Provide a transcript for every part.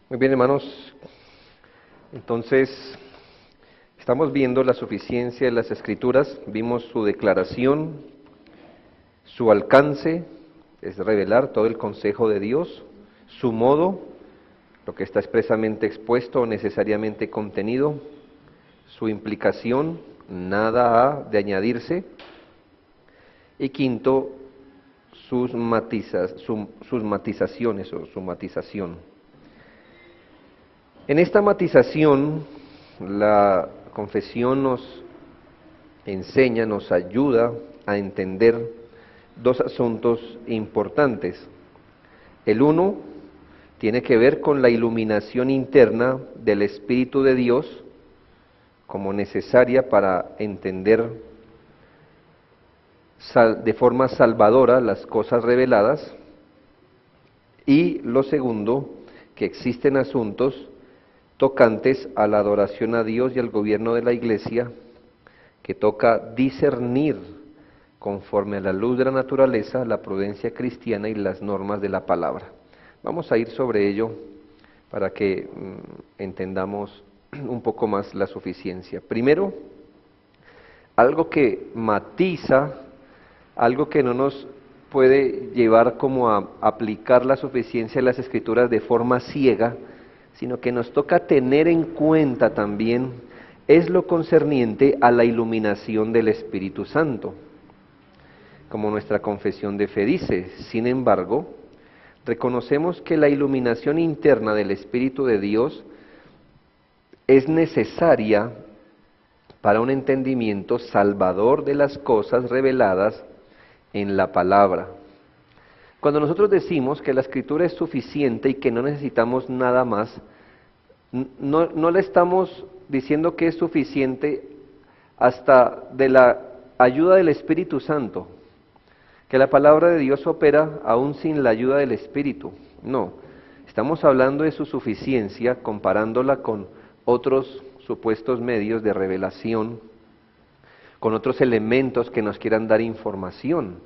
Muy bien, hermanos. Entonces, estamos viendo la suficiencia de las Escrituras, vimos su declaración, su alcance, es revelar todo el consejo de Dios, su modo, lo que está expresamente expuesto o necesariamente contenido, su implicación, nada ha de añadirse, y quinto, sus matizaciones o su matización. En esta matización, la confesión nos enseña, nos ayuda a entender dos asuntos importantes. El uno tiene que ver con la iluminación interna del Espíritu de Dios como necesaria para entender de forma salvadora las cosas reveladas. Y lo segundo, que existen asuntos tocantes a la adoración a Dios y al gobierno de la Iglesia, que toca discernir conforme a la luz de la naturaleza, la prudencia cristiana y las normas de la palabra. Vamos a ir sobre ello para que entendamos un poco más la suficiencia. Primero, algo que matiza, algo que no nos puede llevar como a aplicar la suficiencia de las Escrituras de forma ciega, sino que nos toca tener en cuenta también, es lo concerniente a la iluminación del Espíritu Santo. Como nuestra confesión de fe dice, sin embargo, reconocemos que la iluminación interna del Espíritu de Dios es necesaria para un entendimiento salvador de las cosas reveladas en la palabra. Cuando nosotros decimos que la Escritura es suficiente y que no necesitamos nada más, no le estamos diciendo que es suficiente hasta de la ayuda del Espíritu Santo, que la palabra de Dios opera aún sin la ayuda del Espíritu. No, estamos hablando de su suficiencia comparándola con otros supuestos medios de revelación, con otros elementos que nos quieran dar información.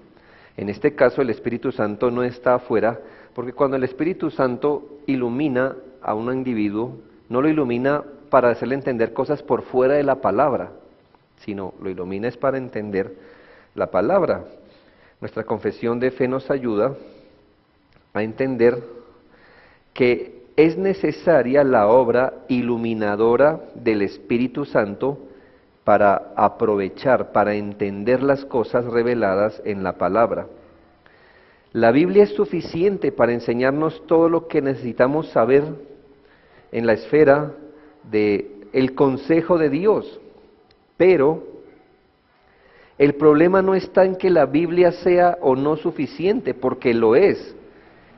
En este caso el Espíritu Santo no está afuera, porque cuando el Espíritu Santo ilumina a un individuo, no lo ilumina para hacerle entender cosas por fuera de la palabra, sino lo ilumina es para entender la palabra. Nuestra confesión de fe nos ayuda a entender que es necesaria la obra iluminadora del Espíritu Santo para aprovechar, para entender las cosas reveladas en la palabra. La Biblia es suficiente para enseñarnos todo lo que necesitamos saber en la esfera del consejo de Dios, pero el problema no está en que la Biblia sea o no suficiente, porque lo es.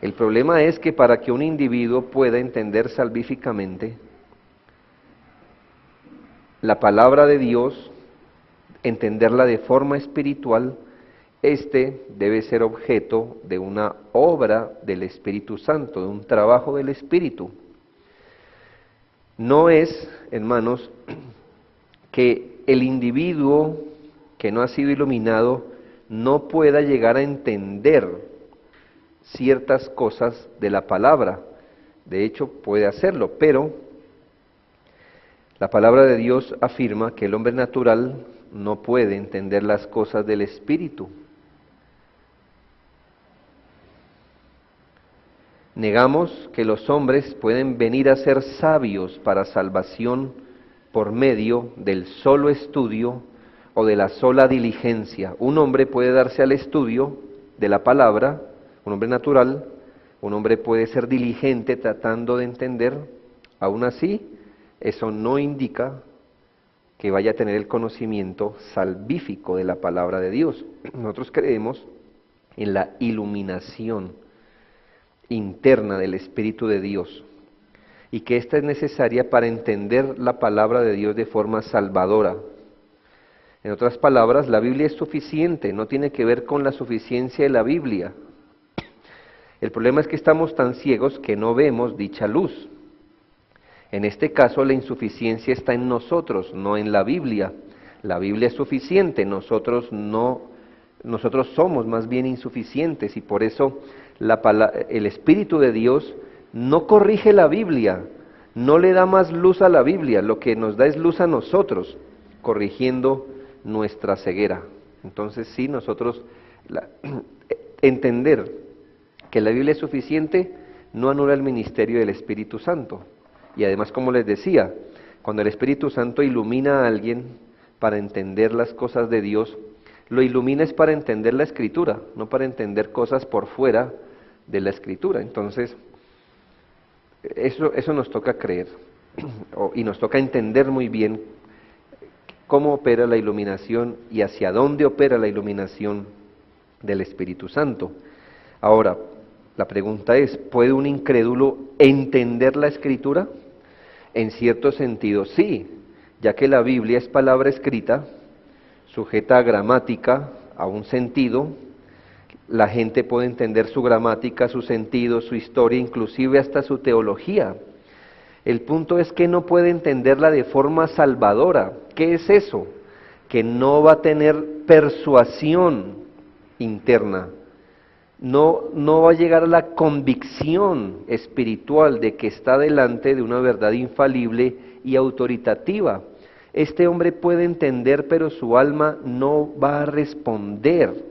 El problema es que para que un individuo pueda entender salvíficamente la palabra de Dios, entenderla de forma espiritual, este debe ser objeto de una obra del Espíritu Santo, de un trabajo del Espíritu. No es, hermanos, que el individuo que no ha sido iluminado no pueda llegar a entender ciertas cosas de la palabra. De hecho, puede hacerlo, pero la palabra de Dios afirma que el hombre natural no puede entender las cosas del Espíritu. Negamos que los hombres pueden venir a ser sabios para salvación por medio del solo estudio o de la sola diligencia. Un hombre puede darse al estudio de la palabra, un hombre natural, un hombre puede ser diligente tratando de entender, aún así, eso no indica que vaya a tener el conocimiento salvífico de la palabra de Dios. Nosotros creemos en la iluminación interna del Espíritu de Dios y que esta es necesaria para entender la palabra de Dios de forma salvadora. En otras palabras, la Biblia es suficiente, no tiene que ver con la suficiencia de la Biblia. El problema es que estamos tan ciegos que no vemos dicha luz. En este caso, la insuficiencia está en nosotros, no en la Biblia. La Biblia es suficiente, nosotros no, nosotros somos más bien insuficientes y por eso el Espíritu de Dios no corrige la Biblia, no le da más luz a la Biblia, lo que nos da es luz a nosotros, corrigiendo nuestra ceguera. Entonces sí, nosotros entender que la Biblia es suficiente no anula el ministerio del Espíritu Santo. Y además, como les decía, cuando el Espíritu Santo ilumina a alguien para entender las cosas de Dios, lo ilumina es para entender la Escritura, no para entender cosas por fuera de la Escritura. Entonces, eso nos toca creer y nos toca entender muy bien cómo opera la iluminación y hacia dónde opera la iluminación del Espíritu Santo. Ahora, la pregunta es, ¿puede un incrédulo entender la Escritura? En cierto sentido, sí, ya que la Biblia es palabra escrita, sujeta a gramática, a un sentido. La gente puede entender su gramática, su sentido, su historia, inclusive hasta su teología. El punto es que no puede entenderla de forma salvadora. ¿Qué es eso? Que no va a tener persuasión interna. No va a llegar a la convicción espiritual de que está delante de una verdad infalible y autoritativa. Este hombre puede entender, pero su alma no va a responder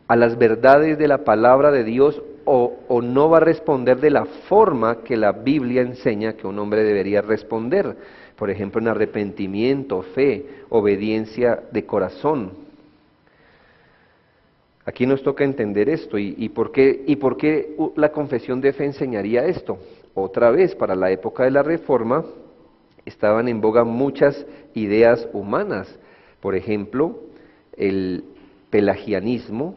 a las verdades de la palabra de Dios o no va a responder de la forma que la Biblia enseña que un hombre debería responder. Por ejemplo, en arrepentimiento, fe, obediencia de corazón. Aquí nos toca entender esto. ¿Y por qué la confesión de fe enseñaría esto? Otra vez, para la época de la Reforma, estaban en boga muchas ideas humanas. Por ejemplo, el pelagianismo,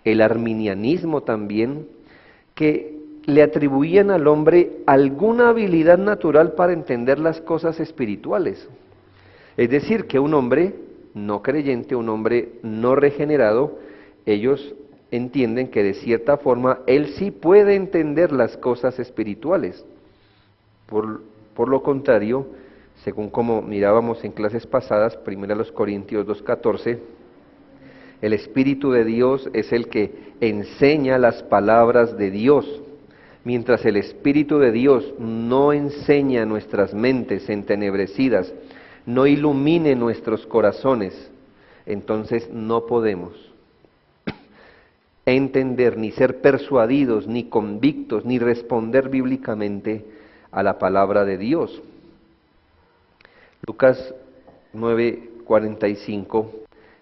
el arminianismo también, que le atribuían al hombre alguna habilidad natural para entender las cosas espirituales. Es decir, que un hombre no creyente, un hombre no regenerado, ellos entienden que de cierta forma él sí puede entender las cosas espirituales. Por lo contrario, según como mirábamos en clases pasadas, 1 Corintios 2:14, el Espíritu de Dios es el que enseña las palabras de Dios. Mientras el Espíritu de Dios no enseña nuestras mentes entenebrecidas, no ilumine nuestros corazones, entonces no podemos entender, ni ser persuadidos, ni convictos, ni responder bíblicamente a la palabra de Dios. Lucas 9:45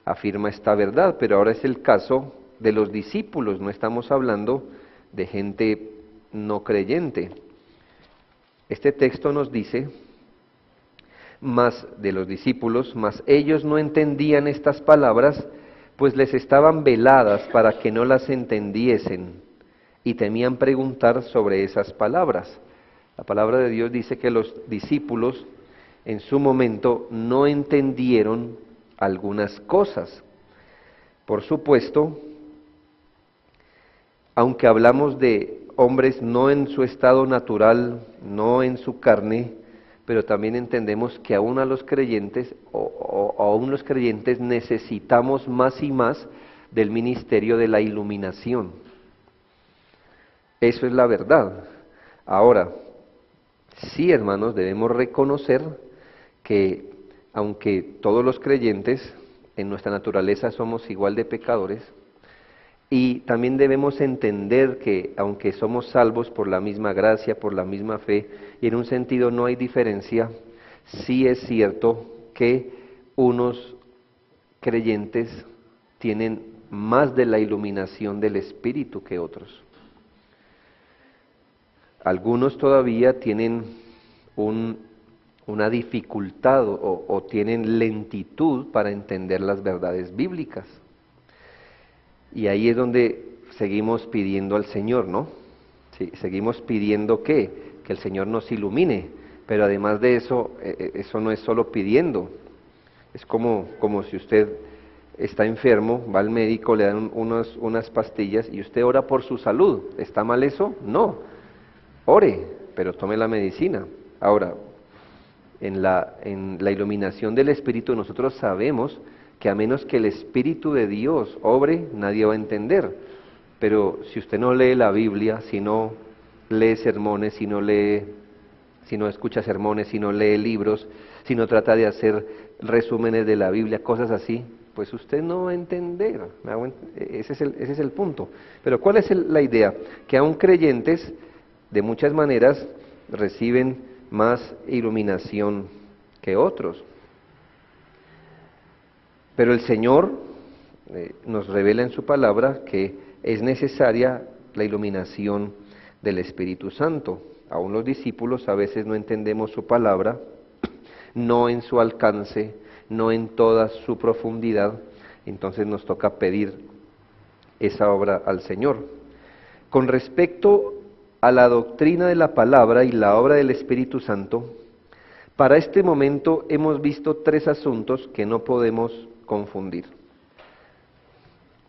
afirma esta verdad, pero ahora es el caso de los discípulos, no estamos hablando de gente no creyente. Este texto nos dice, más de los discípulos, mas ellos no entendían estas palabras, pues les estaban veladas para que no las entendiesen, y temían preguntar sobre esas palabras. La palabra de Dios dice que los discípulos en su momento no entendieron algunas cosas. Por supuesto, aunque hablamos de hombres no en su estado natural, no en su carne, pero también entendemos que aún a los creyentes, o aún los creyentes necesitamos más y más del ministerio de la iluminación. Eso es la verdad. Ahora, sí, hermanos, debemos reconocer que aunque todos los creyentes en nuestra naturaleza somos igual de pecadores, y también debemos entender que aunque somos salvos por la misma gracia, por la misma fe, y en un sentido no hay diferencia, sí es cierto que unos creyentes tienen más de la iluminación del Espíritu que otros. Algunos todavía tienen una dificultad o tienen lentitud para entender las verdades bíblicas. Y ahí es donde seguimos pidiendo al Señor, ¿no? Sí, seguimos pidiendo que el Señor nos ilumine, pero además de eso, eso no es solo pidiendo. Es como si usted está enfermo, va al médico, le dan unas pastillas y usted ora por su salud. ¿Está mal eso? No. Ore, pero tome la medicina. Ahora, en la iluminación del Espíritu nosotros sabemos que a menos que el Espíritu de Dios obre, nadie va a entender. Pero si usted no lee la Biblia, si no lee sermones, si no escucha sermones, si no lee libros, si no trata de hacer resúmenes de la Biblia, cosas así, pues usted no va a entender. Ese es el punto. Pero ¿cuál es la idea? Que aún creyentes, de muchas maneras, reciben más iluminación que otros. Pero el Señor nos revela en su palabra que es necesaria la iluminación del Espíritu Santo. Aún los discípulos a veces no entendemos su palabra, no en su alcance, no en toda su profundidad, entonces nos toca pedir esa obra al Señor. Con respecto a la doctrina de la palabra y la obra del Espíritu Santo, para este momento hemos visto tres asuntos que no podemos confundir.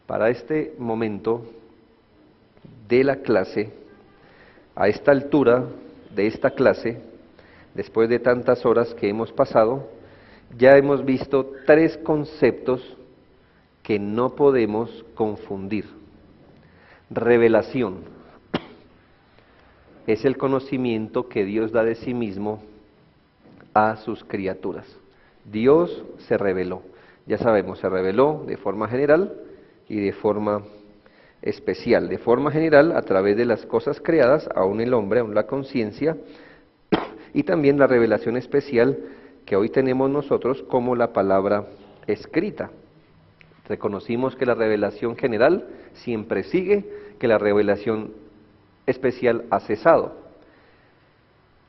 Para este momento de la clase, a esta altura de esta clase, después de tantas horas que hemos pasado, ya hemos visto tres conceptos que no podemos confundir. Revelación es el conocimiento que Dios da de sí mismo a sus criaturas. Dios se reveló, ya sabemos, se reveló de forma general y de forma especial. De forma general, a través de las cosas creadas, aún el hombre, aún la conciencia, y también la revelación especial que hoy tenemos nosotros como la palabra escrita. Reconocimos que la revelación general siempre sigue, que la revelación especial ha cesado.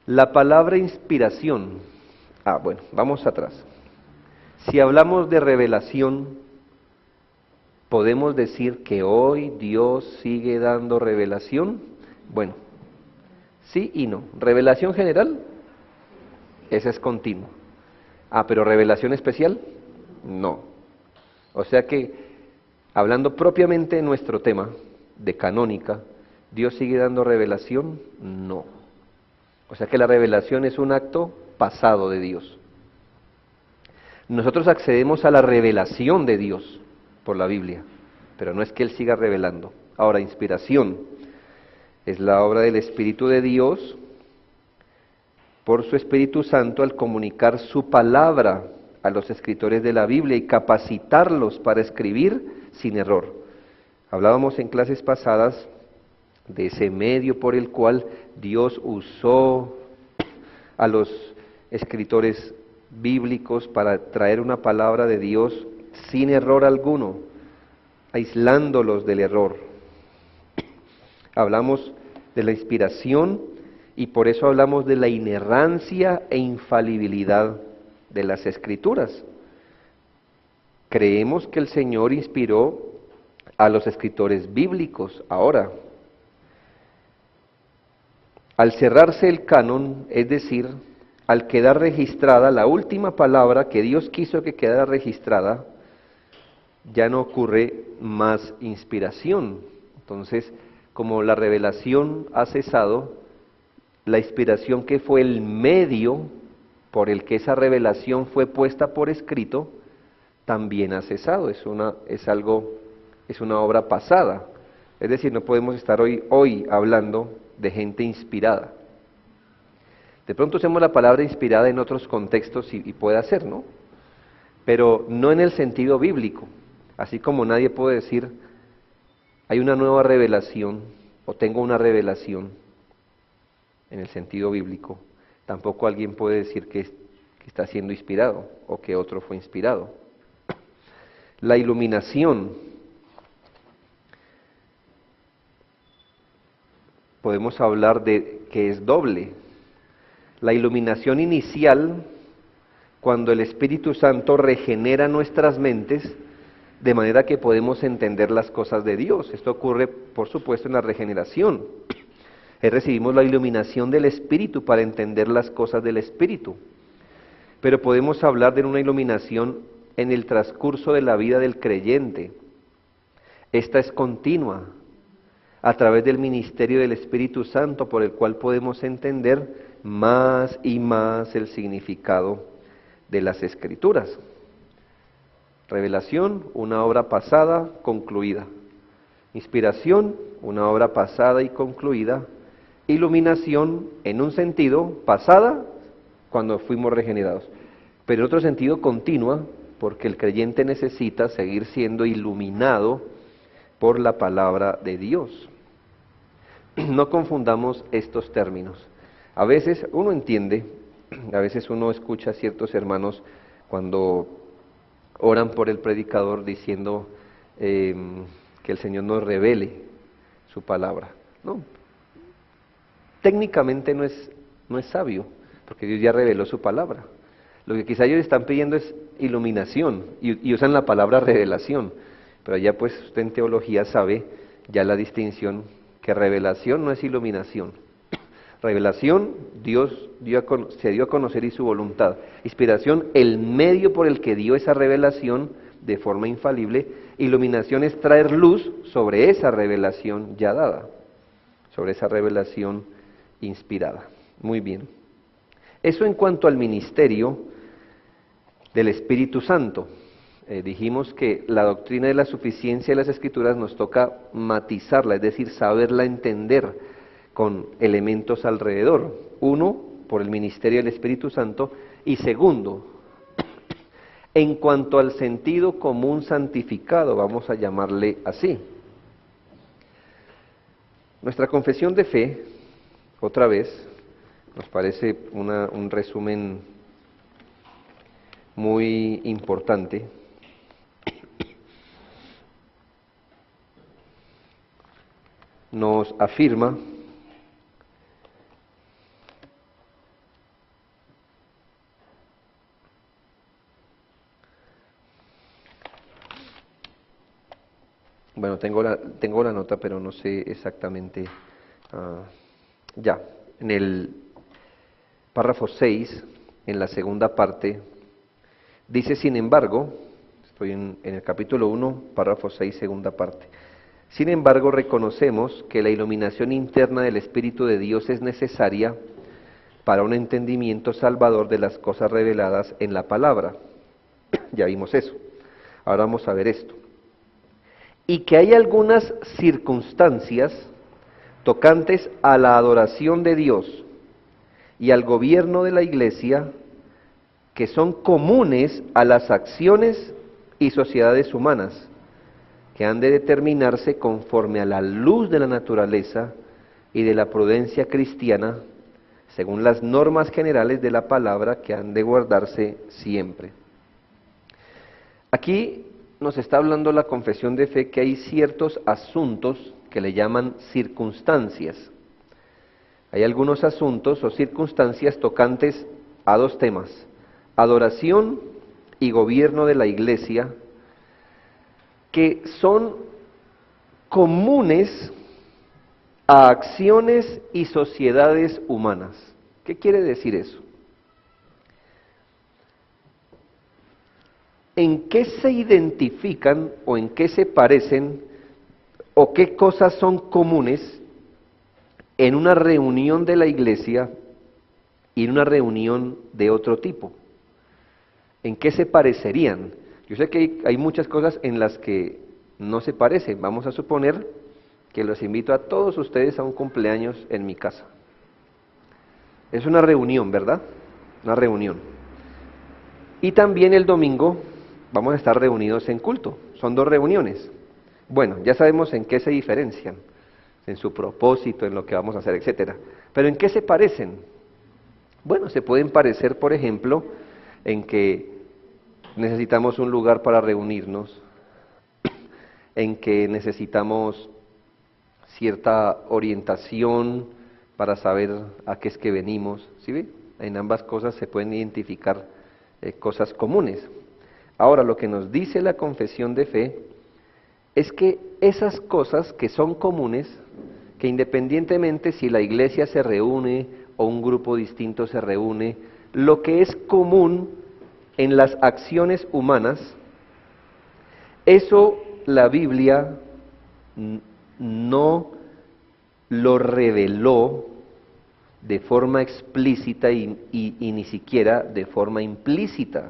La palabra inspiración, bueno, vamos atrás. Si hablamos de revelación, ¿podemos decir que hoy Dios sigue dando revelación? Bueno, sí y no. Revelación general, esa es continua. Pero revelación especial, no. O sea que, hablando propiamente de nuestro tema, de canónica, ¿Dios sigue dando revelación? No. O sea que la revelación es un acto pasado de Dios. Nosotros accedemos a la revelación de Dios por la Biblia, pero no es que Él siga revelando. Ahora, inspiración es la obra del Espíritu de Dios por su Espíritu Santo al comunicar su palabra a los escritores de la Biblia y capacitarlos para escribir sin error. Hablábamos en clases pasadas de ese medio por el cual Dios usó a los escritores bíblicos para traer una palabra de Dios sin error alguno, aislándolos del error. Hablamos de la inspiración y por eso hablamos de la inerrancia e infalibilidad de las Escrituras. Creemos que el Señor inspiró a los escritores bíblicos. Ahora, al cerrarse el canon, es decir, al quedar registrada la última palabra que Dios quiso que quedara registrada, ya no ocurre más inspiración. Entonces, como la revelación ha cesado, la inspiración que fue el medio por el que esa revelación fue puesta por escrito, también ha cesado. Es una obra pasada. Es decir, no podemos estar hoy hablando de gente inspirada. De pronto usamos la palabra inspirada en otros contextos y puede ser, ¿no? Pero no en el sentido bíblico. Así como nadie puede decir, hay una nueva revelación o tengo una revelación en el sentido bíblico, tampoco alguien puede decir que está siendo inspirado o que otro fue inspirado. La iluminación, podemos hablar de que es doble. La iluminación inicial, cuando el Espíritu Santo regenera nuestras mentes, de manera que podemos entender las cosas de Dios. Esto ocurre, por supuesto, en la regeneración. Recibimos la iluminación del Espíritu para entender las cosas del Espíritu. Pero podemos hablar de una iluminación en el transcurso de la vida del creyente. Esta es continua, a través del ministerio del Espíritu Santo, por el cual podemos entender más y más el significado de las Escrituras. Revelación, una obra pasada, concluida. Inspiración, una obra pasada y concluida. Iluminación, en un sentido, pasada, cuando fuimos regenerados, pero en otro sentido continua, porque el creyente necesita seguir siendo iluminado por la palabra de Dios. No confundamos estos términos. A veces uno entiende, a veces uno escucha a ciertos hermanos cuando oran por el predicador diciendo que el Señor nos revele su palabra. No, técnicamente no es sabio, porque Dios ya reveló su palabra. Lo que quizá ellos están pidiendo es iluminación y usan la palabra revelación, pero ya pues usted en teología sabe ya la distinción que revelación no es iluminación. Revelación, Dios se dio a conocer y su voluntad. Inspiración, el medio por el que dio esa revelación de forma infalible. Iluminación es traer luz sobre esa revelación ya dada, sobre esa revelación inspirada. Muy bien. Eso en cuanto al ministerio del Espíritu Santo. Dijimos que la doctrina de la suficiencia de las Escrituras nos toca matizarla, es decir, saberla entender con elementos alrededor. Uno, por el ministerio del Espíritu Santo, y segundo, en cuanto al sentido común santificado, vamos a llamarle así. Nuestra confesión de fe, otra vez, nos parece un resumen muy importante. Nos afirma bueno, tengo la nota, pero no sé exactamente. Ya, en el párrafo 6, en la segunda parte, dice, sin embargo, estoy en el capítulo 1, párrafo 6, segunda parte. Sin embargo, reconocemos que la iluminación interna del Espíritu de Dios es necesaria para un entendimiento salvador de las cosas reveladas en la palabra. Ya vimos eso. Ahora vamos a ver esto. Y que hay algunas circunstancias tocantes a la adoración de Dios y al gobierno de la Iglesia que son comunes a las acciones y sociedades humanas, que han de determinarse conforme a la luz de la naturaleza y de la prudencia cristiana, según las normas generales de la palabra que han de guardarse siempre. Aquí nos está hablando la confesión de fe que hay ciertos asuntos que le llaman circunstancias. Hay algunos asuntos o circunstancias tocantes a dos temas: adoración y gobierno de la Iglesia, que son comunes a acciones y sociedades humanas. ¿Qué quiere decir eso? ¿En qué se identifican o en qué se parecen o qué cosas son comunes en una reunión de la Iglesia y en una reunión de otro tipo? ¿En qué se parecerían? Yo sé que hay muchas cosas en las que no se parecen. Vamos a suponer que los invito a todos ustedes a un cumpleaños en mi casa. Es una reunión, ¿verdad? Una reunión. Y también el domingo vamos a estar reunidos en culto. Son dos reuniones. Bueno, ya sabemos en qué se diferencian, en su propósito, en lo que vamos a hacer, etcétera. Pero ¿en qué se parecen? Bueno, se pueden parecer, por ejemplo, en que necesitamos un lugar para reunirnos, en que necesitamos cierta orientación para saber a qué es que venimos. ¿Sí ve? En ambas cosas se pueden identificar cosas comunes. Ahora, lo que nos dice la confesión de fe es que esas cosas que son comunes, que independientemente si la iglesia se reúne o un grupo distinto se reúne, lo que es común en las acciones humanas, eso la Biblia no lo reveló de forma explícita y ni siquiera de forma implícita,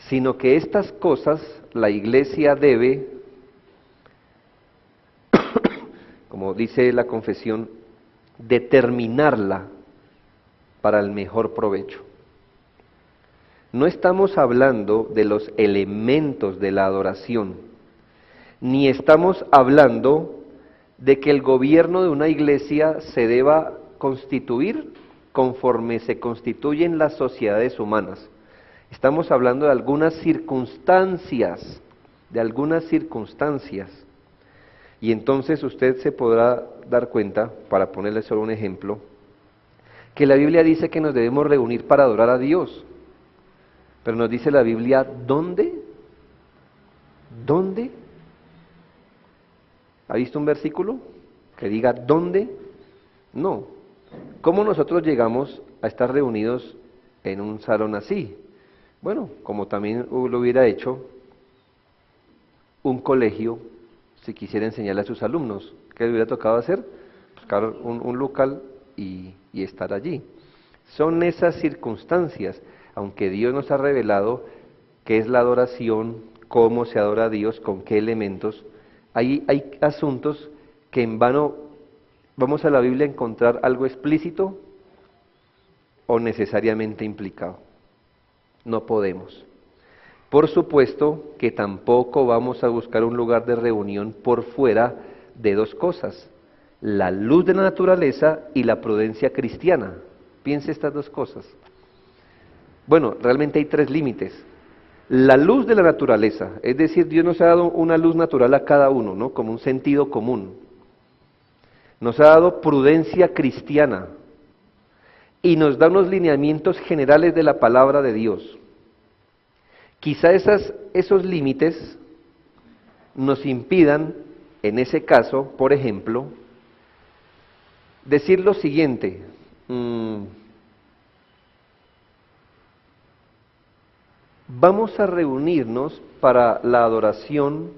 sino que estas cosas la Iglesia debe como dice la confesión, determinarla para el mejor provecho. No estamos hablando de los elementos de la adoración, ni estamos hablando de que el gobierno de una iglesia se deba constituir conforme se constituyen las sociedades humanas. Estamos hablando de algunas circunstancias, Y entonces usted se podrá dar cuenta, para ponerle solo un ejemplo, que la Biblia dice que nos debemos reunir para adorar a Dios. Pero nos dice la Biblia, ¿dónde? ¿Dónde? ¿Ha visto un versículo que diga dónde? No. ¿Cómo nosotros llegamos a estar reunidos en un salón así? Bueno, como también lo hubiera hecho un colegio si quisiera enseñarle a sus alumnos. ¿Qué le hubiera tocado hacer? Buscar un local y estar allí. Son esas circunstancias, aunque Dios nos ha revelado qué es la adoración, cómo se adora a Dios, con qué elementos, hay asuntos que en vano vamos a la Biblia a encontrar algo explícito o necesariamente implicado. No podemos. Por supuesto que tampoco vamos a buscar un lugar de reunión por fuera de dos cosas: la luz de la naturaleza y la prudencia cristiana. Piense estas dos cosas. Bueno, realmente hay tres límites. La luz de la naturaleza, es decir, Dios nos ha dado una luz natural a cada uno, ¿no? Como un sentido común. Nos ha dado prudencia cristiana y nos da unos lineamientos generales de la palabra de Dios. Quizá esos límites nos impidan, en ese caso, por ejemplo, decir lo siguiente: vamos a reunirnos para la adoración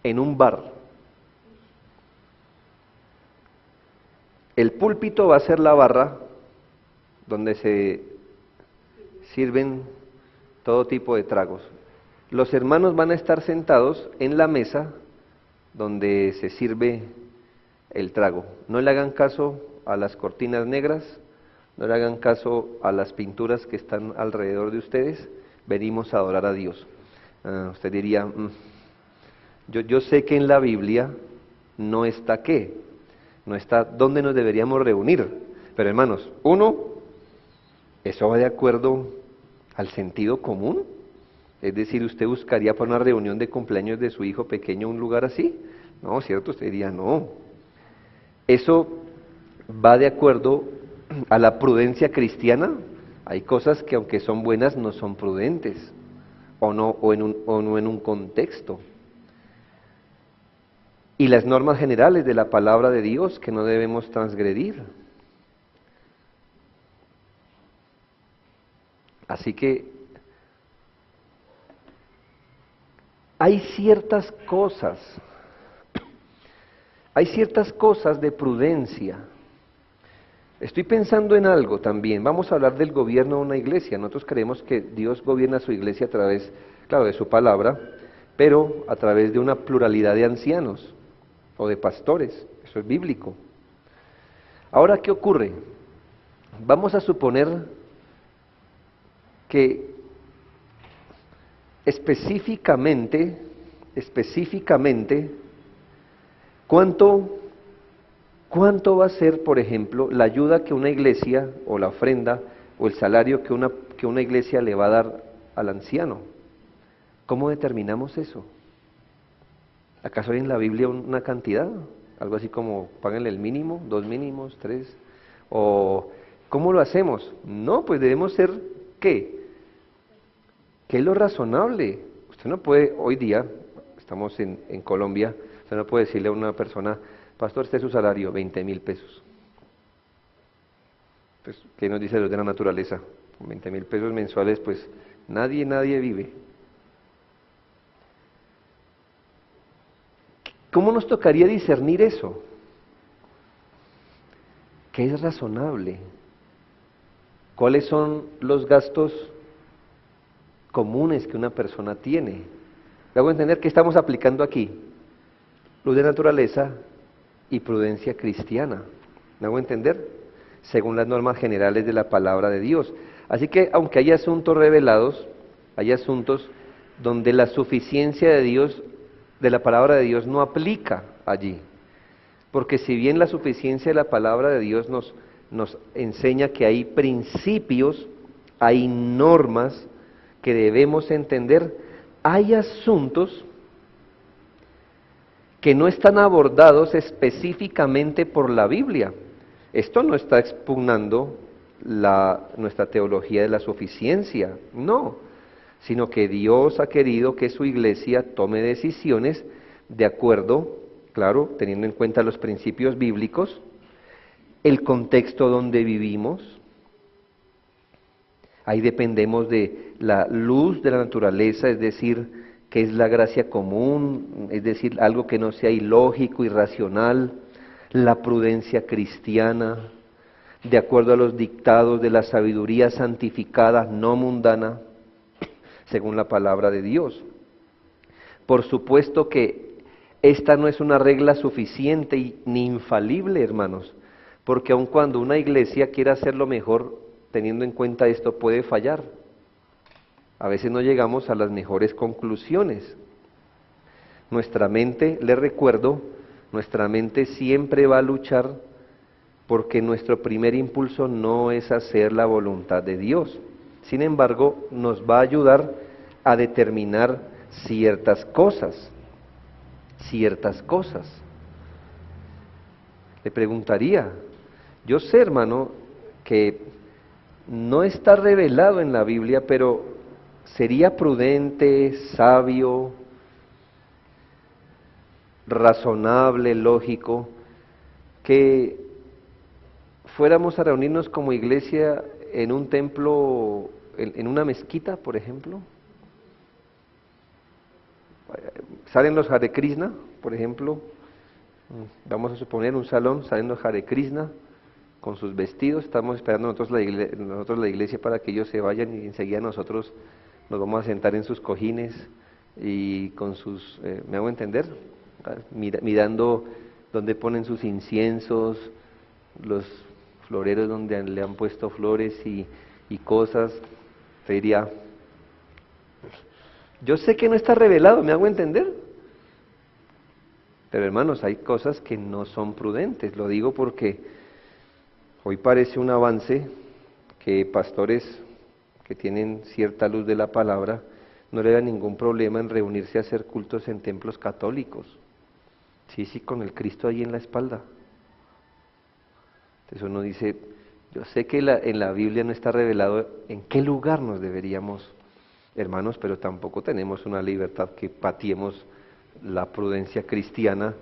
en un bar. El púlpito va a ser la barra donde se sirven todo tipo de tragos. Los hermanos van a estar sentados en la mesa donde se sirve el trago. No le hagan caso a las cortinas negras, no le hagan caso a las pinturas que están alrededor de ustedes. Venimos a adorar a Dios. Usted diría, yo sé que en la Biblia no está qué, no está dónde nos deberíamos reunir. Pero hermanos, eso va de acuerdo al sentido común. Es decir, ¿usted buscaría para una reunión de cumpleaños de su hijo pequeño un lugar así? No, ¿cierto? Usted diría, no. Eso va de acuerdo a la prudencia cristiana. Hay cosas que, aunque son buenas, no son prudentes, o no en un contexto. Y las normas generales de la palabra de Dios que no debemos transgredir. Así que hay ciertas cosas de prudencia. Estoy pensando en algo también. Vamos a hablar del gobierno de una iglesia. Nosotros creemos que Dios gobierna su iglesia a través, claro, de su palabra, pero a través de una pluralidad de ancianos o de pastores. Eso es bíblico. Ahora, ¿qué ocurre? Vamos a suponer que específicamente, ¿cuánto va a ser, por ejemplo, la ayuda que una iglesia, o la ofrenda, o el salario que una iglesia le va a dar al anciano? ¿Cómo determinamos eso? ¿Acaso hay en la Biblia una cantidad? Algo así como, páganle el mínimo, 2 mínimos, 3, o ¿cómo lo hacemos? No, pues debemos ser, ¿qué? ¿Qué es lo razonable? Usted no puede, hoy día, estamos en Colombia, usted no puede decirle a una persona, pastor, este es su salario, 20,000 pesos. Pues, ¿qué nos dice Dios de la naturaleza? Con 20,000 pesos mensuales, pues, nadie vive. ¿Cómo nos tocaría discernir eso? ¿Qué es razonable? ¿Cuáles son los gastos comunes que una persona tiene? Le hago entender que estamos aplicando aquí luz de naturaleza y prudencia cristiana. ¿Me hago entender? Según las normas generales de la palabra de Dios. Así que aunque hay asuntos revelados, hay asuntos donde la suficiencia de Dios, de la palabra de Dios, no aplica allí. Porque si bien la suficiencia de la palabra de Dios nos enseña que hay principios, hay normas que debemos entender, hay asuntos que no están abordados específicamente por la Biblia. Esto no está expugnando nuestra teología de la suficiencia, no, sino que Dios ha querido que su iglesia tome decisiones de acuerdo, claro, teniendo en cuenta los principios bíblicos, el contexto donde vivimos. Ahí dependemos de la luz de la naturaleza, es decir, que es la gracia común, es decir, algo que no sea ilógico, irracional, la prudencia cristiana, de acuerdo a los dictados de la sabiduría santificada, no mundana, según la palabra de Dios. Por supuesto que esta no es una regla suficiente ni infalible, hermanos, porque aun cuando una iglesia quiera hacerlo mejor, teniendo en cuenta esto, puede fallar. A veces no llegamos a las mejores conclusiones. Nuestra mente, les recuerdo, nuestra mente siempre va a luchar porque nuestro primer impulso no es hacer la voluntad de Dios. Sin embargo, nos va a ayudar a determinar ciertas cosas. Le preguntaría, yo sé, hermano, que no está revelado en la Biblia, pero sería prudente, sabio, razonable, lógico, que fuéramos a reunirnos como iglesia en un templo, en una mezquita, por ejemplo. Salen los Hare Krishna, por ejemplo, vamos a suponer un salón, salen los Hare Krishna con sus vestidos, estamos esperando nosotros la iglesia para que ellos se vayan y enseguida nosotros nos vamos a sentar en sus cojines y con sus, ¿me hago entender? Mirando dónde ponen sus inciensos, los floreros donde le han puesto flores y cosas. Te diría, yo sé que no está revelado, ¿me hago entender? Pero hermanos, hay cosas que no son prudentes, lo digo porque hoy parece un avance que pastores que tienen cierta luz de la palabra no le da ningún problema en reunirse a hacer cultos en templos católicos. Sí, con el Cristo ahí en la espalda. Entonces uno dice, yo sé que en la Biblia no está revelado en qué lugar nos deberíamos, hermanos, pero tampoco tenemos una libertad que patiemos la prudencia cristiana,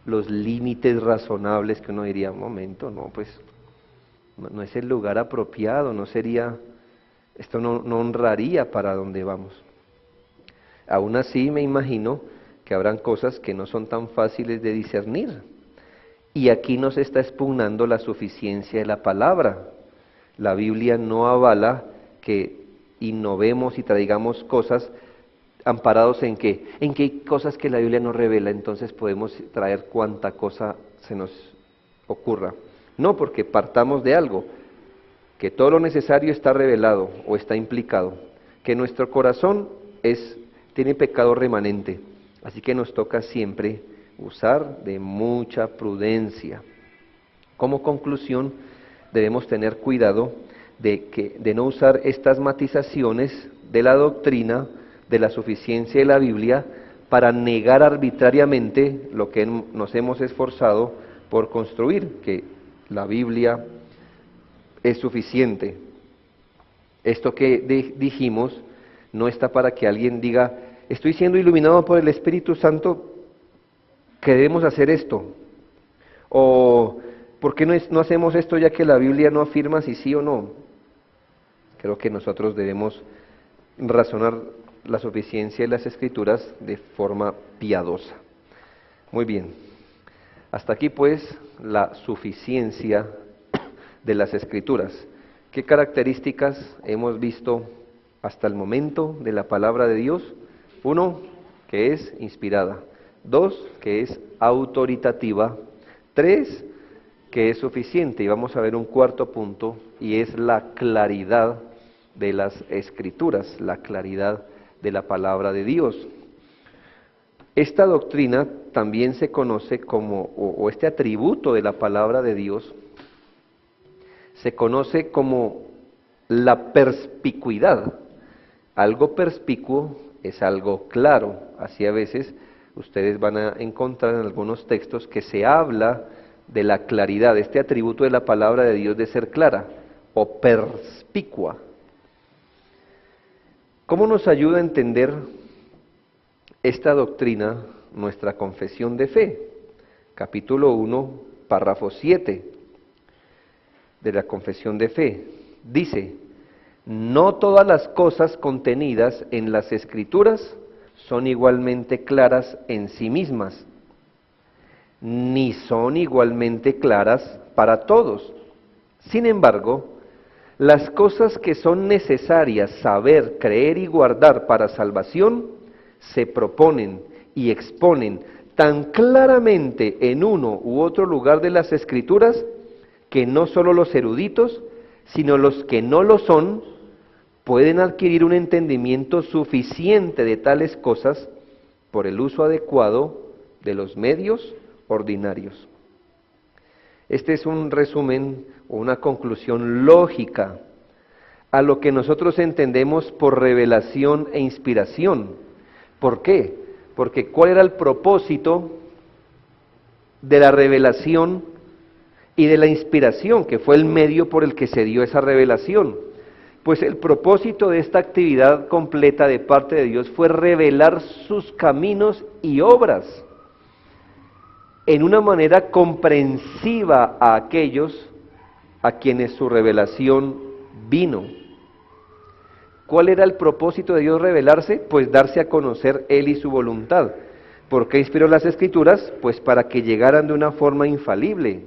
los límites razonables que uno diría, un momento, no, pues no es el lugar apropiado, no sería, esto no honraría para donde vamos. Aún así me imagino que habrán cosas que no son tan fáciles de discernir. Y aquí nos está expugnando la suficiencia de la palabra. La Biblia no avala que innovemos y traigamos cosas amparados en qué hay cosas que la Biblia no revela, entonces podemos traer cuanta cosa se nos ocurra. No, porque partamos de algo, que todo lo necesario está revelado o está implicado, que nuestro corazón tiene pecado remanente, así que nos toca siempre usar de mucha prudencia. Como conclusión, debemos tener cuidado de no usar estas matizaciones de la doctrina de la suficiencia de la Biblia para negar arbitrariamente lo que nos hemos esforzado por construir, que la Biblia es suficiente. Esto que dijimos no está para que alguien diga, estoy siendo iluminado por el Espíritu Santo, que debemos hacer esto, o ¿por qué no hacemos esto ya que la Biblia no afirma si sí o no? Creo que nosotros debemos razonar la suficiencia de las Escrituras de forma piadosa. Muy bien, hasta aquí pues la suficiencia de las Escrituras. ¿Qué características hemos visto hasta el momento de la palabra de Dios? 1, que es inspirada. 2, que es autoritativa. tres que es suficiente. Y vamos a ver un cuarto punto, y es la claridad de las Escrituras, la claridad de la palabra de Dios. Esta doctrina también se conoce como, o este atributo de la palabra de Dios, se conoce como la perspicuidad. Algo perspicuo es algo claro. Así a veces ustedes van a encontrar en algunos textos que se habla de la claridad, este atributo de la palabra de Dios de ser clara o perspicua. ¿Cómo nos ayuda a entender esta doctrina nuestra confesión de fe? Capítulo 1, párrafo 7 de la confesión de fe. Dice: no todas las cosas contenidas en las Escrituras son igualmente claras en sí mismas, ni son igualmente claras para todos. Sin embargo, las cosas que son necesarias saber, creer y guardar para salvación se proponen y exponen tan claramente en uno u otro lugar de las Escrituras que no solo los eruditos, sino los que no lo son, pueden adquirir un entendimiento suficiente de tales cosas por el uso adecuado de los medios ordinarios. Este es un resumen o una conclusión lógica a lo que nosotros entendemos por revelación e inspiración. ¿Por qué? Porque ¿cuál era el propósito de la revelación y de la inspiración, que fue el medio por el que se dio esa revelación? Pues el propósito de esta actividad completa de parte de Dios fue revelar sus caminos y obras en una manera comprensiva a aquellos a quienes su revelación vino. ¿Cuál era el propósito de Dios revelarse? Pues darse a conocer Él y su voluntad. ¿Por qué inspiró las Escrituras? Pues para que llegaran de una forma infalible.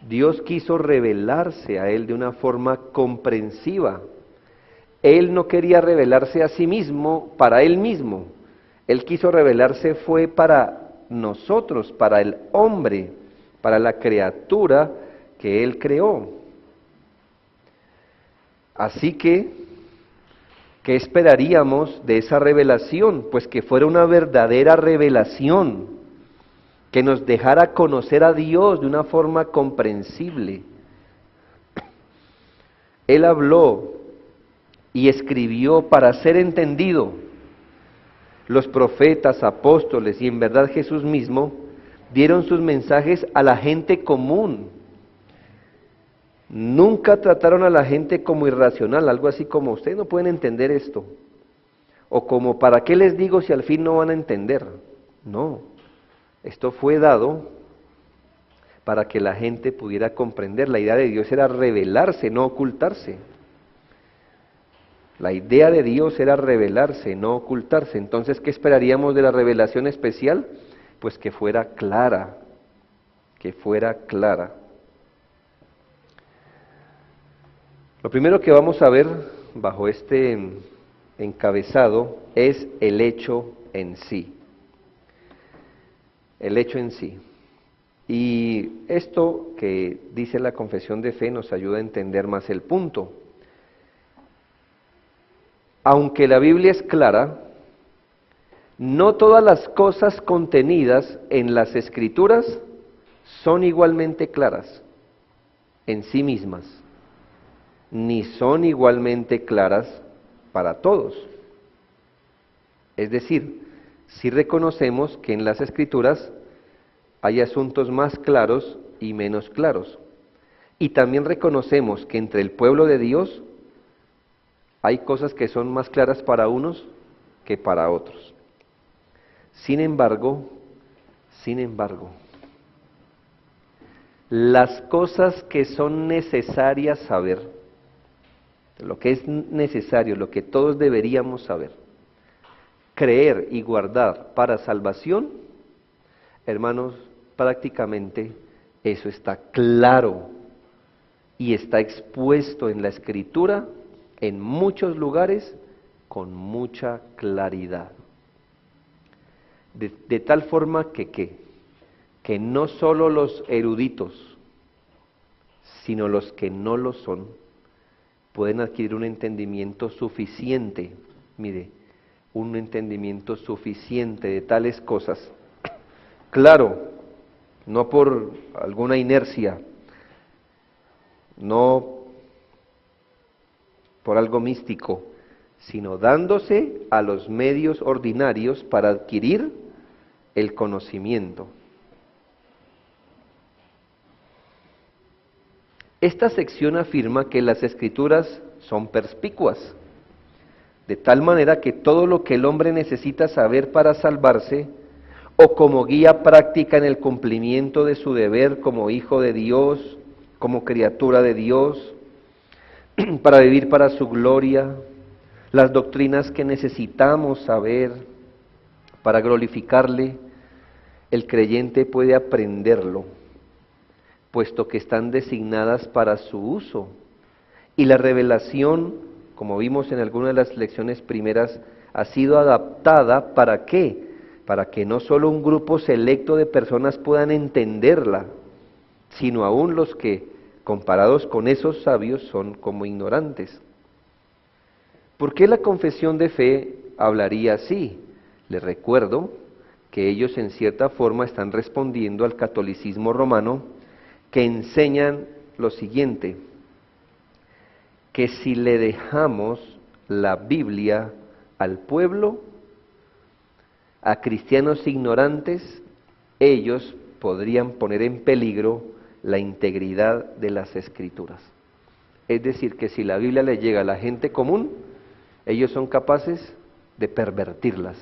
Dios quiso revelarse a Él de una forma comprensiva. Él no quería revelarse a sí mismo para Él mismo. Él quiso revelarse fue para nosotros, para el hombre, para la criatura que Él creó. Así que, ¿qué esperaríamos de esa revelación? Pues que fuera una verdadera revelación, que nos dejara conocer a Dios de una forma comprensible. Él habló y escribió para ser entendido. Los profetas, apóstoles y en verdad Jesús mismo dieron sus mensajes a la gente común. Nunca trataron a la gente como irracional, algo así como ustedes no pueden entender esto, o como ¿para qué les digo si al fin no van a entender? No, esto fue dado para que la gente pudiera comprender. La idea de Dios era revelarse, no ocultarse. La idea de Dios era revelarse, no ocultarse. Entonces, ¿qué esperaríamos de la revelación especial? Pues que fuera clara, que fuera clara. Lo primero que vamos a ver bajo este encabezado es el hecho en sí. El hecho en sí. Y esto que dice la confesión de fe nos ayuda a entender más el punto. Aunque la Biblia es clara, no todas las cosas contenidas en las Escrituras son igualmente claras en sí mismas, ni son igualmente claras para todos. Es decir, sí reconocemos que en las Escrituras hay asuntos más claros y menos claros. Y también reconocemos que entre el pueblo de Dios hay cosas que son más claras para unos que para otros. Sin embargo, las cosas que son necesarias saber, lo que es necesario, lo que todos deberíamos saber, creer y guardar para salvación, hermanos, prácticamente eso está claro y está expuesto en la Escritura en muchos lugares con mucha claridad. De tal forma que que no solo los eruditos, sino los que no lo son, pueden adquirir un entendimiento suficiente, mire, un entendimiento suficiente de tales cosas. Claro, no por alguna inercia, no por algo místico, sino dándose a los medios ordinarios para adquirir el conocimiento. Esta sección afirma que las Escrituras son perspicuas, de tal manera que todo lo que el hombre necesita saber para salvarse, o como guía práctica en el cumplimiento de su deber como hijo de Dios, como criatura de Dios, para vivir para su gloria, las doctrinas que necesitamos saber para glorificarle, el creyente puede aprenderlo, puesto que están designadas para su uso. Y la revelación, como vimos en algunas de las lecciones primeras, ha sido adaptada ¿para qué? Para que no solo un grupo selecto de personas puedan entenderla, sino aún los que, comparados con esos sabios, son como ignorantes. ¿Por qué la confesión de fe hablaría así? Les recuerdo que ellos en cierta forma están respondiendo al catolicismo romano, que enseñan lo siguiente, que si le dejamos la Biblia al pueblo, a cristianos ignorantes, ellos podrían poner en peligro la integridad de las Escrituras. Es decir, que si la Biblia le llega a la gente común, ellos son capaces de pervertirlas.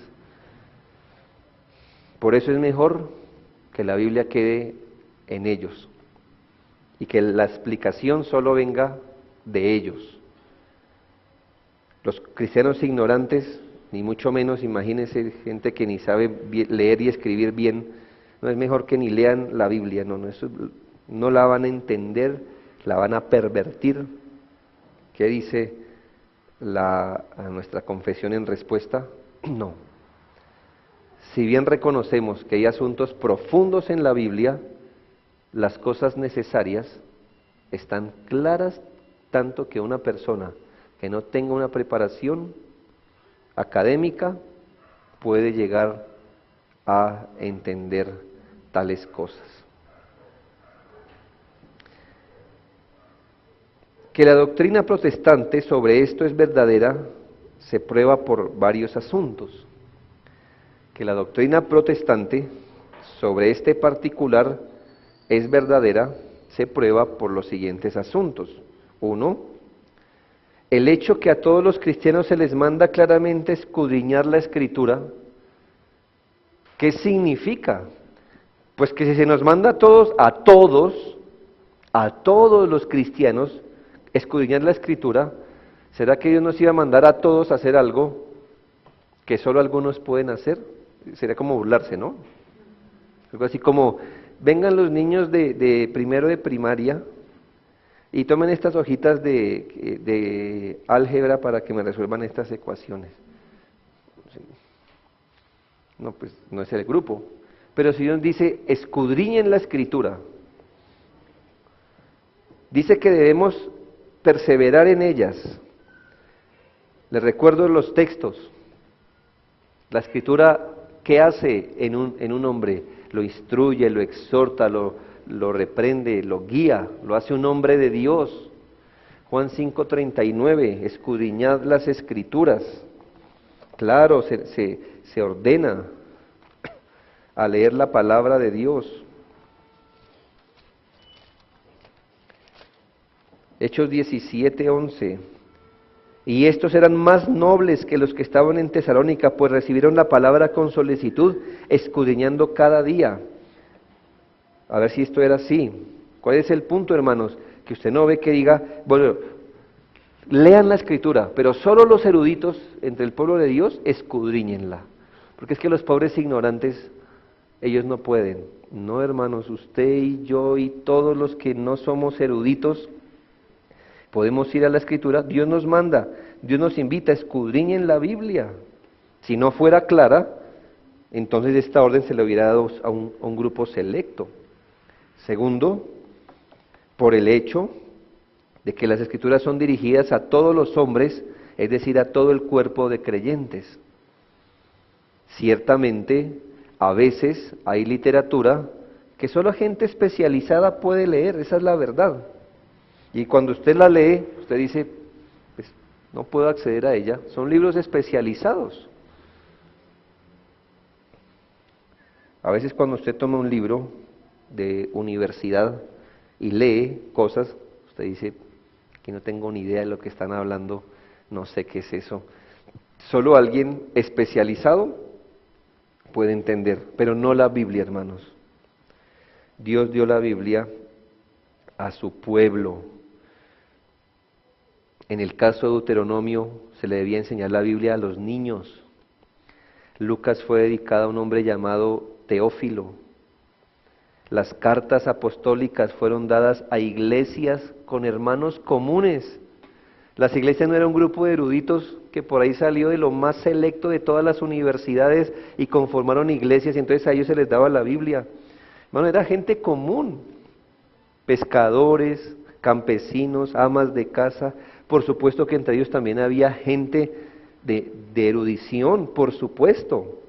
Por eso es mejor que la Biblia quede en ellos y que la explicación solo venga de ellos. Los cristianos ignorantes, ni mucho menos, imagínense gente que ni sabe leer y escribir bien, no es mejor que ni lean la Biblia, eso no la van a entender, la van a pervertir. ¿Qué dice a nuestra confesión en respuesta? No. Si bien reconocemos que hay asuntos profundos en la Biblia, las cosas necesarias están claras, tanto que una persona que no tenga una preparación académica puede llegar a entender tales cosas. Que la doctrina protestante sobre esto es verdadera se prueba por varios asuntos. Que la doctrina protestante sobre este particular es verdadera se prueba por los siguientes asuntos. 1. El hecho que a todos los cristianos se les manda claramente escudriñar la Escritura. ¿Qué significa? Pues que si se nos manda a todos los cristianos, escudriñar la Escritura, ¿será que Dios nos iba a mandar a todos a hacer algo que solo algunos pueden hacer? Sería como burlarse, ¿no? Algo así como, vengan los niños de primero de primaria y tomen estas hojitas de álgebra para que me resuelvan estas ecuaciones. No, pues no es el grupo. Pero si Dios dice, escudriñen la Escritura, dice que debemos perseverar en ellas. Les recuerdo los textos. La Escritura, ¿qué hace en un hombre? Lo instruye, lo exhorta, lo reprende, lo guía, lo hace un hombre de Dios. Juan 5:39, escudriñad las Escrituras. Claro, se ordena a leer la palabra de Dios. Hechos 17:11. Y estos eran más nobles que los que estaban en Tesalónica, pues recibieron la palabra con solicitud, escudriñando cada día. A ver si esto era así. ¿Cuál es el punto, hermanos? Que usted no ve que diga, bueno, lean la Escritura, pero solo los eruditos entre el pueblo de Dios, escudriñenla. Porque es que los pobres ignorantes, ellos no pueden. No, hermanos, usted y yo y todos los que no somos eruditos, podemos ir a la Escritura. Dios nos manda, Dios nos invita, escudriñen la Biblia. Si no fuera clara, entonces esta orden se le hubiera dado a un grupo selecto. Segundo, por el hecho de que las Escrituras son dirigidas a todos los hombres, es decir, a todo el cuerpo de creyentes. Ciertamente, a veces hay literatura que solo gente especializada puede leer, esa es la verdad. Y cuando usted la lee, usted dice, pues no puedo acceder a ella, son libros especializados. A veces cuando usted toma un libro de universidad y lee cosas, usted dice, aquí no tengo ni idea de lo que están hablando, no sé qué es eso. Solo alguien especializado puede entender, pero no la Biblia, hermanos. Dios dio la Biblia a su pueblo. En el caso de Deuteronomio se le debía enseñar la Biblia a los niños. Lucas fue dedicado a un hombre llamado Teófilo. Las cartas apostólicas fueron dadas a iglesias con hermanos comunes. Las iglesias no eran un grupo de eruditos que por ahí salió de lo más selecto de todas las universidades y conformaron iglesias y entonces a ellos se les daba la Biblia. Hermano, era gente común, pescadores, campesinos, amas de casa. Por supuesto que entre ellos también había gente de erudición, por supuesto.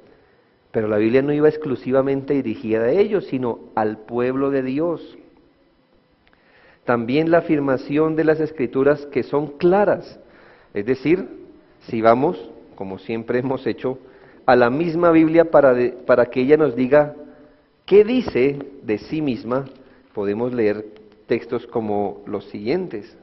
Pero la Biblia no iba exclusivamente dirigida a ellos, sino al pueblo de Dios. También la afirmación de las Escrituras que son claras, es decir, si vamos, como siempre hemos hecho, a la misma Biblia para que ella nos diga qué dice de sí misma, podemos leer textos como los siguientes.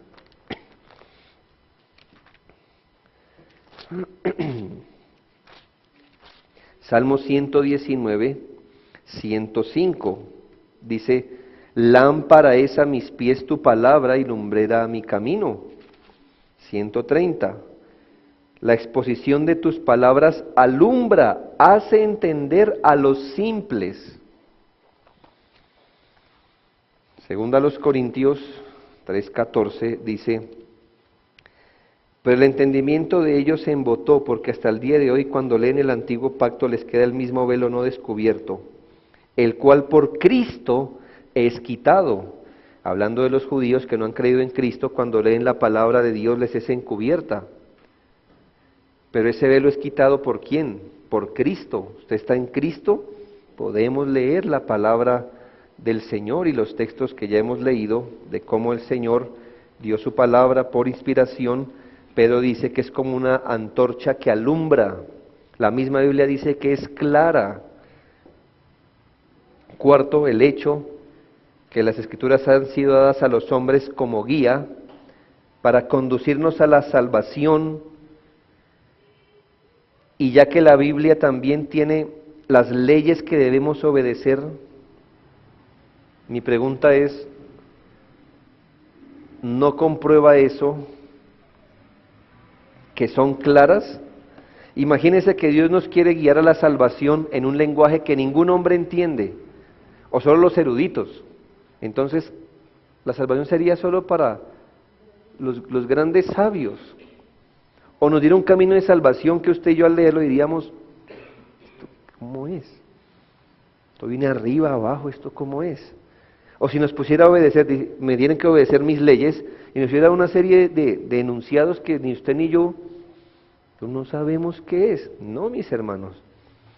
Salmo 119, 105, dice, lámpara es a mis pies tu palabra y lumbrera a mi camino. 130, la exposición de tus palabras alumbra, hace entender a los simples. Segunda a los Corintios 3:14 dice, pero el entendimiento de ellos se embotó, porque hasta el día de hoy cuando leen el antiguo pacto les queda el mismo velo no descubierto, el cual por Cristo es quitado. Hablando de los judíos que no han creído en Cristo, cuando leen la palabra de Dios les es encubierta. Pero ese velo es quitado ¿por quién? Por Cristo. Usted está en Cristo, podemos leer la palabra del Señor y los textos que ya hemos leído de cómo el Señor dio su palabra por inspiración. Pedro dice que es como una antorcha que alumbra. La misma Biblia dice que es clara. Cuarto, el hecho que las Escrituras han sido dadas a los hombres como guía para conducirnos a la salvación. Y ya que la Biblia también tiene las leyes que debemos obedecer, mi pregunta es, ¿no comprueba eso que son claras? Imagínense que Dios nos quiere guiar a la salvación en un lenguaje que ningún hombre entiende, o solo los eruditos. Entonces, la salvación sería solo para los grandes sabios. O nos diera un camino de salvación que usted y yo al leerlo diríamos, ¿esto cómo es? Esto viene arriba, abajo, ¿esto cómo es? O si nos pusiera a obedecer, me tienen que obedecer mis leyes, y nos hubiera una serie de enunciados que ni usted ni yo no sabemos qué es. No, mis hermanos,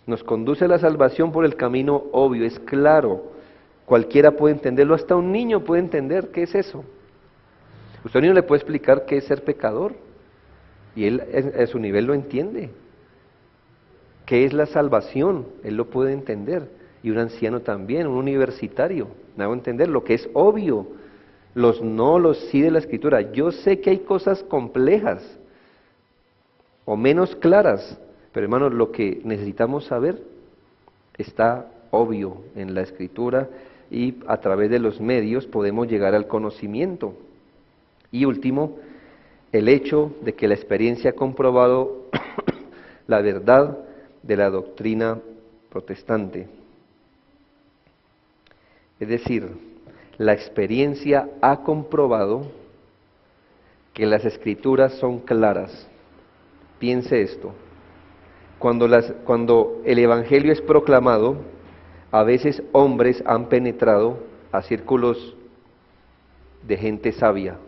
nos conduce a la salvación por el camino obvio, es claro, cualquiera puede entenderlo, hasta un niño puede entender qué es eso. Usted a un niño le puede explicar qué es ser pecador, y él a su nivel lo entiende. ¿Qué es la salvación? Él lo puede entender, y un anciano también, un universitario, me hago entender lo que es obvio, los no, los sí de la Escritura. Yo sé que hay cosas complejas, o menos claras, pero hermanos, lo que necesitamos saber está obvio en la Escritura y a través de los medios podemos llegar al conocimiento. Y último, el hecho de que la experiencia ha comprobado la verdad de la doctrina protestante. Es decir, la experiencia ha comprobado que las Escrituras son claras. Piense esto. Cuando el Evangelio es proclamado, a veces hombres han penetrado a círculos de gente sabia.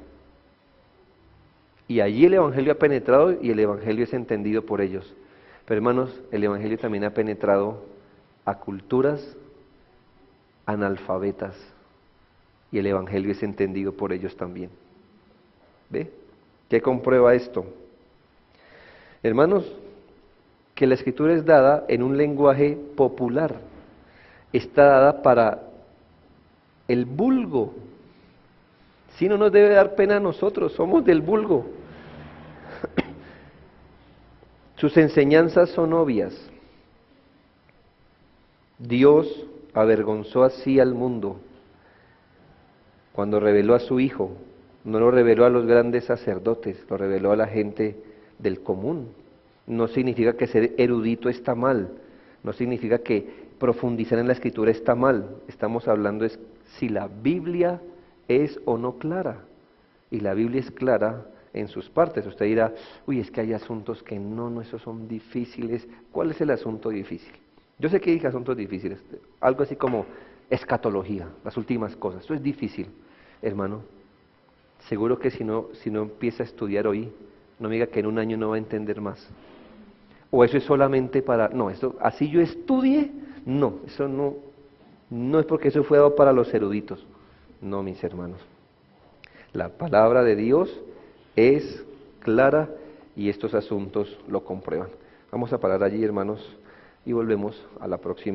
Y allí el Evangelio ha penetrado y el Evangelio es entendido por ellos. Pero hermanos, el Evangelio también ha penetrado a culturas analfabetas y el Evangelio es entendido por ellos también. ¿Ve? ¿Qué comprueba esto? Hermanos, que la Escritura es dada en un lenguaje popular, está dada para el vulgo. Si no nos debe dar pena a nosotros, somos del vulgo. Sus enseñanzas son obvias. Dios avergonzó así al mundo cuando reveló a su Hijo. No lo reveló a los grandes sacerdotes, lo reveló a la gente del común. No significa que ser erudito está mal, no significa que profundizar en la Escritura está mal. Estamos hablando es si la Biblia es o no clara. Y la Biblia es clara en sus partes. Usted dirá, uy, es que hay asuntos que no, esos son difíciles. ¿Cuál es el asunto difícil? Yo sé que hay asuntos difíciles, algo así como escatología, las últimas cosas. Eso es difícil, hermano. Seguro que si no empieza a estudiar hoy, no me diga que en un año no va a entender más. O eso es solamente para, no, eso, así yo estudie, no, eso no es porque eso fue dado para los eruditos. No, mis hermanos. La palabra de Dios es clara y estos asuntos lo comprueban. Vamos a parar allí, hermanos, y volvemos a la próxima.